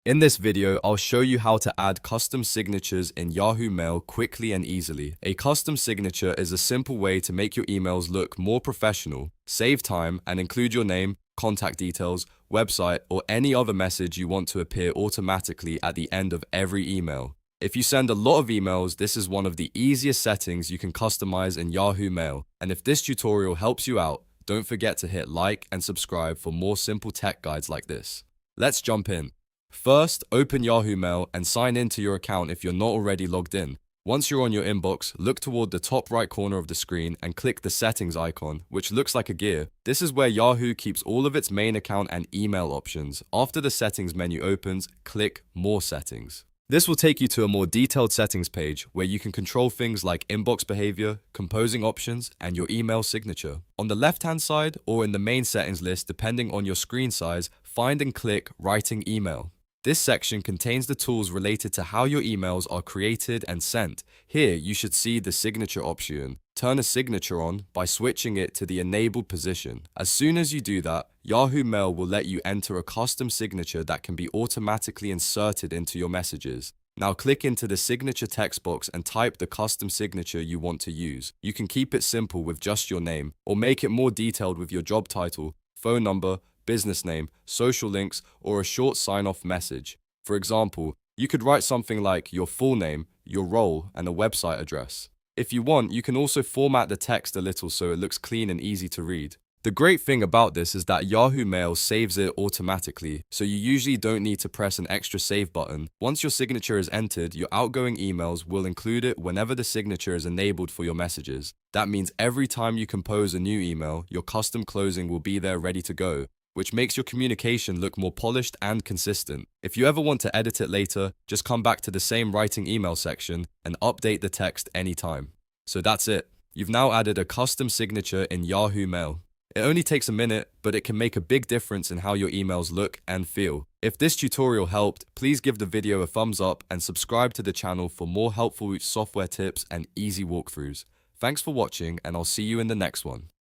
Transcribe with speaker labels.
Speaker 1: In this video, I'll show you how to add custom signatures in Yahoo Mail quickly and easily. A custom signature is a simple way to make your emails look more professional, save time, and include your name, contact details, website, or any other message you want to appear automatically at the end of every email. If you send a lot of emails, this is one of the easiest settings you can customize in Yahoo Mail. And if this tutorial helps you out, don't forget to hit like and subscribe for more simple tech guides like this. Let's jump in. First, open Yahoo Mail and sign in to your account if you're not already logged in. Once you're on your inbox, look toward the top right corner of the screen and click the settings icon, which looks like a gear. This is where Yahoo keeps all of its main account and email options. After the settings menu opens, click More Settings. This will take you to a more detailed settings page where you can control things like inbox behavior, composing options, and your email signature. On the left-hand side or in the main settings list, depending on your screen size, find and click Writing Email. This section contains the tools related to how your emails are created and sent. Here, you should see the signature option. Turn a signature on by switching it to the enabled position. As soon as you do that, Yahoo Mail will let you enter a custom signature that can be automatically inserted into your messages. Now click into the signature text box and type the custom signature you want to use. You can keep it simple with just your name, or make it more detailed with your job title, phone number, business name, social links, or a short sign-off message. For example, you could write something like your full name, your role, and a website address. If you want, you can also format the text a little so it looks clean and easy to read. The great thing about this is that Yahoo Mail saves it automatically, so you usually don't need to press an extra save button. Once your signature is entered, your outgoing emails will include it whenever the signature is enabled for your messages. That means every time you compose a new email, your custom closing will be there ready to go, which makes your communication look more polished and consistent. If you ever want to edit it later, just come back to the same writing email section and update the text anytime. So that's it. You've now added a custom signature in Yahoo Mail. It only takes a minute, but it can make a big difference in how your emails look and feel. If this tutorial helped, please give the video a thumbs up and subscribe to the channel for more helpful software tips and easy walkthroughs. Thanks for watching, and I'll see you in the next one.